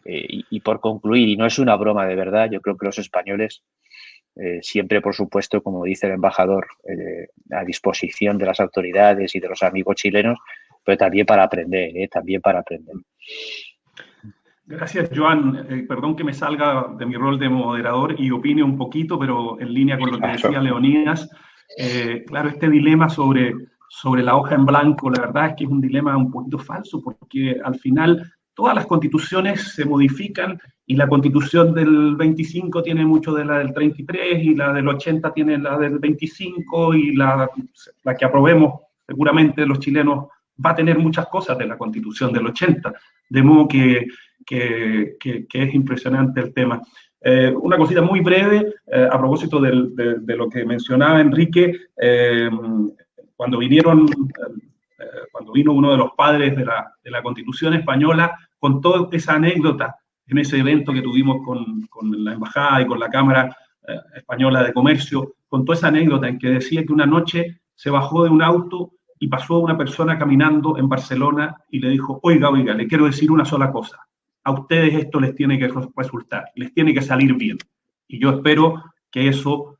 Y por concluir, y no es una broma de verdad, yo creo que los españoles siempre, por supuesto, como dice el embajador, a disposición de las autoridades y de los amigos chilenos, pero también para aprender, también para aprender. Gracias, Joan. Perdón que me salga de mi rol de moderador y opine un poquito, pero en línea con lo que decía Leonidas. Claro, este dilema sobre la hoja en blanco, la verdad es que es un dilema un poquito falso, porque al final todas las constituciones se modifican y la constitución del 25 tiene mucho de la del 33 y la del 80 tiene la del 25 y la que aprobemos seguramente los chilenos va a tener muchas cosas de la constitución del 80, de modo que es impresionante el tema. Una cosita muy breve a propósito de lo que mencionaba Enrique, cuando vino uno de los padres de la Constitución española, contó esa anécdota en ese evento que tuvimos con la Embajada y con la Cámara Española de Comercio, contó esa anécdota en que decía que una noche se bajó de un auto y pasó una persona caminando en Barcelona y le dijo, oiga, le quiero decir una sola cosa, a ustedes esto les tiene que resultar, les tiene que salir bien. Y yo espero que eso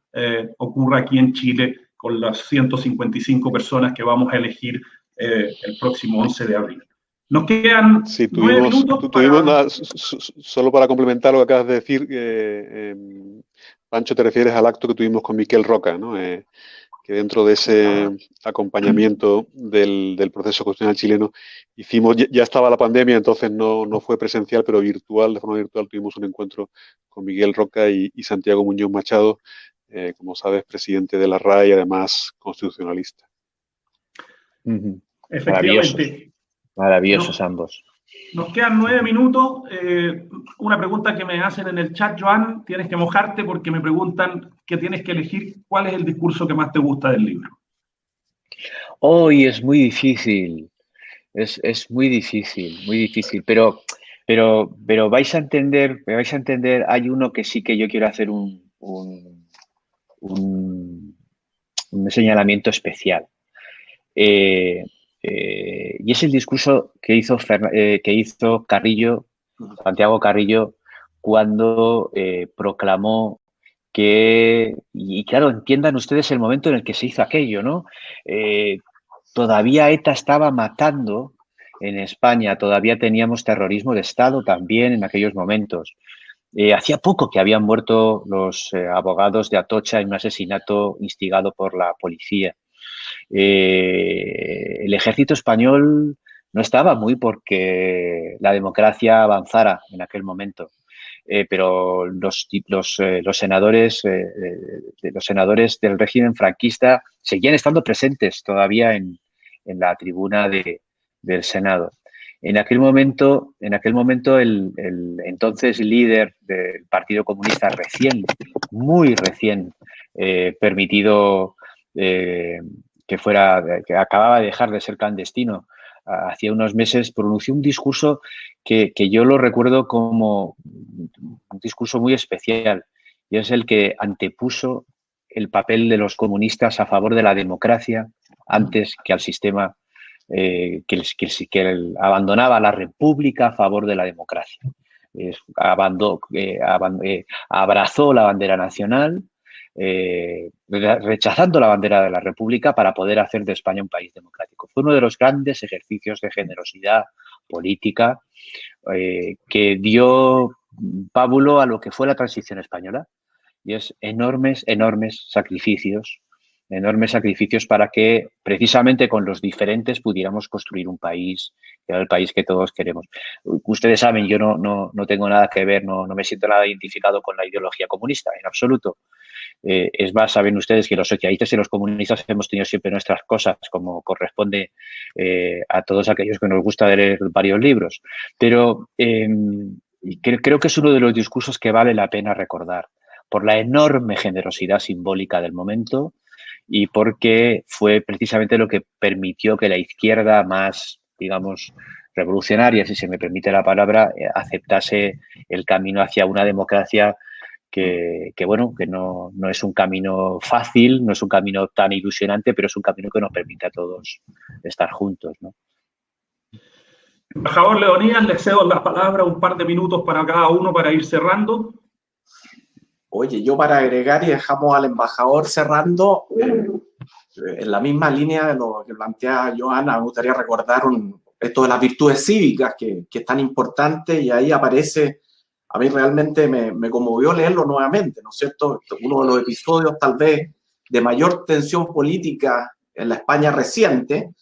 ocurra aquí en Chile con las 155 personas que vamos a elegir el próximo 11 de abril. Nos quedan 9 minutos. Solo para complementar lo que acabas de decir, Pancho, te refieres al acto que tuvimos con Miquel Roca, ¿no? Que dentro de ese acompañamiento del proceso constitucional chileno hicimos, ya estaba la pandemia, entonces no fue presencial, pero de forma virtual tuvimos un encuentro con Miguel Roca y Santiago Muñoz Machado, como sabes, presidente de la RAI y además constitucionalista. Efectivamente. Maravillosos ambos. Nos quedan 9 minutos. Una pregunta que me hacen en el chat, Joan, tienes que mojarte porque me preguntan que tienes que elegir cuál es el discurso que más te gusta del libro. Hoy es muy difícil, es muy difícil, pero vais a entender, hay uno que sí que yo quiero hacer un señalamiento especial. Y es el discurso que hizo Carrillo, Santiago Carrillo, cuando proclamó que, y claro, entiendan ustedes el momento en el que se hizo aquello, ¿no? todavía ETA estaba matando en España, todavía teníamos terrorismo de Estado también en aquellos momentos. Hacía poco que habían muerto los abogados de Atocha en un asesinato instigado por la policía. El ejército español no estaba muy porque la democracia avanzara en aquel momento. Pero los senadores del régimen franquista seguían estando presentes todavía en la tribuna del Senado. En aquel momento el entonces líder del Partido Comunista muy recién permitido que acababa de dejar de ser clandestino, hacía unos meses, pronunció un discurso que yo lo recuerdo como un discurso muy especial, y es el que antepuso el papel de los comunistas a favor de la democracia antes que al sistema que abandonaba la república a favor de la democracia. Abrazó la bandera nacional, rechazando la bandera de la república para poder hacer de España un país democrático. Fue uno de los grandes ejercicios de generosidad política que dio pábulo a lo que fue la transición española, y es enormes sacrificios para que precisamente con los diferentes pudiéramos construir un país, que era el país que todos queremos. Ustedes saben, yo no tengo nada que ver, no me siento nada identificado con la ideología comunista, en absoluto. Es más, saben ustedes que los socialistas y los comunistas hemos tenido siempre nuestras cosas, como corresponde a todos aquellos que nos gusta leer varios libros. Pero creo que es uno de los discursos que vale la pena recordar, por la enorme generosidad simbólica del momento y porque fue precisamente lo que permitió que la izquierda más, digamos, revolucionaria, si se me permite la palabra, aceptase el camino hacia una democracia que no es un camino fácil, no es un camino tan ilusionante, pero es un camino que nos permite a todos estar juntos, ¿no? Embajador Leonidas, le cedo la palabra, un par de minutos para cada uno para ir cerrando. Oye, yo para agregar y dejamos al embajador cerrando, en la misma línea de lo que plantea Joana, me gustaría recordar esto de las virtudes cívicas, que es tan importante, y ahí aparece, a mí realmente me conmovió leerlo nuevamente, ¿no es cierto? Uno de los episodios tal vez de mayor tensión política en la España reciente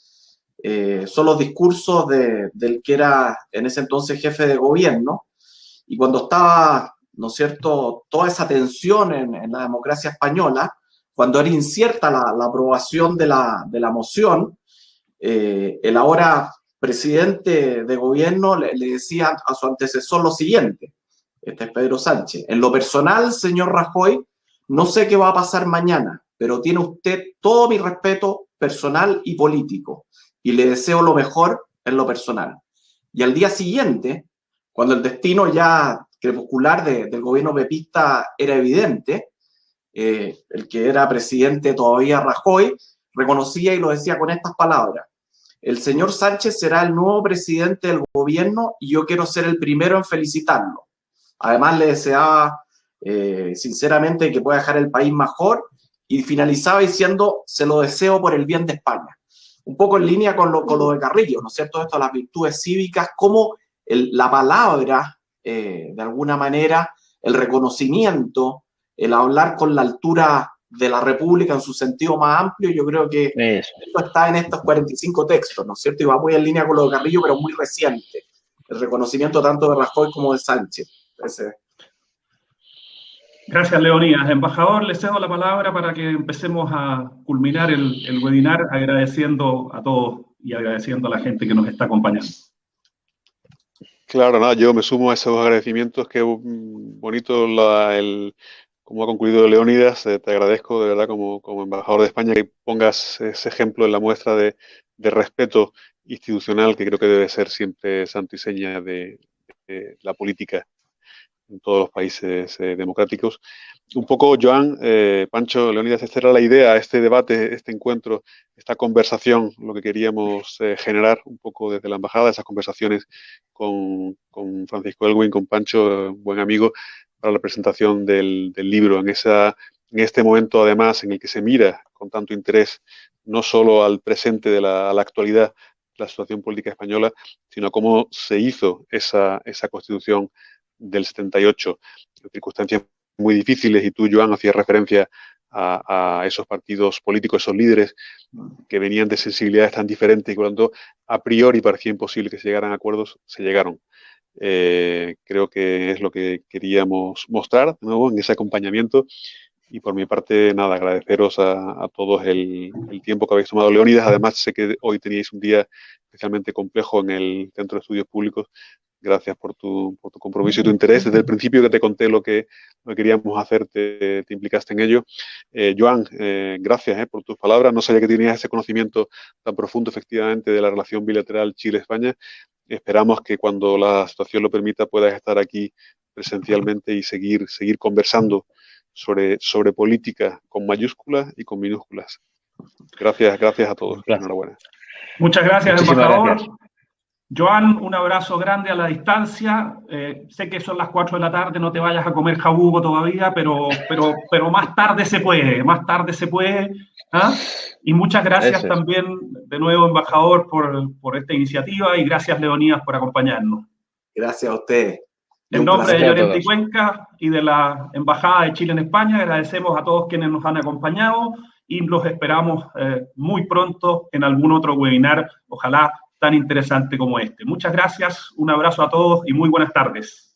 son los discursos del que era en ese entonces jefe de gobierno, y cuando estaba, ¿no es cierto?, toda esa tensión en la democracia española, cuando era incierta la aprobación de la moción, el ahora presidente de gobierno le decía a su antecesor lo siguiente, este es Pedro Sánchez: en lo personal, señor Rajoy, no sé qué va a pasar mañana, pero tiene usted todo mi respeto personal y político, y le deseo lo mejor en lo personal. Y al día siguiente, cuando el destino ya crepuscular del gobierno pepista era evidente, el que era presidente todavía, Rajoy, reconocía y lo decía con estas palabras: el señor Sánchez será el nuevo presidente del gobierno y yo quiero ser el primero en felicitarlo. Además, le deseaba sinceramente que pueda dejar el país mejor, y finalizaba diciendo: se lo deseo por el bien de España. Un poco en línea con lo de Carrillo, ¿no es cierto? Esto de las virtudes cívicas, como la palabra, de alguna manera, el reconocimiento, el hablar con la altura de la República en su sentido más amplio. Yo creo que esto está en estos 45 textos, ¿no es cierto? Y va muy en línea con lo de Carrillo, pero muy reciente. El reconocimiento tanto de Rajoy como de Sánchez. Gracias, Leonidas. Embajador, le cedo la palabra para que empecemos a culminar el webinar, agradeciendo a todos y agradeciendo a la gente que nos está acompañando. Claro, nada, yo me sumo a esos agradecimientos. Qué bonito cómo ha concluido Leonidas. Te agradezco de verdad como embajador de España que pongas ese ejemplo en la muestra de respeto institucional, que creo que debe ser siempre santo y seña de la política en todos los países democráticos. Un poco, Joan, Pancho, Leonidas, esta era la idea, este debate, este encuentro, esta conversación, lo que queríamos generar un poco desde la embajada, esas conversaciones con Francisco Elwin, con Pancho, buen amigo, para la presentación del libro, en este momento además en el que se mira con tanto interés no solo al presente a la actualidad de la situación política española, sino a cómo se hizo esa Constitución del 78, en circunstancias muy difíciles, y tú, Joan, hacías referencia a esos partidos políticos, esos líderes que venían de sensibilidades tan diferentes y por lo tanto a priori parecía imposible que se llegaran a acuerdos, se llegaron. Creo que es lo que queríamos mostrar de nuevo en ese acompañamiento, y por mi parte, nada, agradeceros a todos el tiempo que habéis tomado. Leónidas, además sé que hoy teníais un día especialmente complejo en el Centro de Estudios Públicos. Gracias por tu compromiso y tu interés. Desde el principio que te conté lo que queríamos hacer, te implicaste en ello. Joan, gracias por tus palabras. No sabía que tenías ese conocimiento tan profundo, efectivamente, de la relación bilateral Chile-España. Esperamos que cuando la situación lo permita puedas estar aquí presencialmente y seguir conversando sobre política con mayúsculas y con minúsculas. Gracias a todos. Enhorabuena. Muchas gracias, embajador. Gracias. Joan, un abrazo grande a la distancia. Sé que son las 4 de la tarde, no te vayas a comer jabugo todavía, pero más tarde se puede, ¿ah? Y muchas gracias también de nuevo, embajador, por esta iniciativa, y gracias, Leonidas, por acompañarnos. Gracias a ustedes. En nombre de Llorente y Cuenca y de la Embajada de Chile en España, agradecemos a todos quienes nos han acompañado y los esperamos muy pronto en algún otro webinar, ojalá tan interesante como este. Muchas gracias, un abrazo a todos y muy buenas tardes.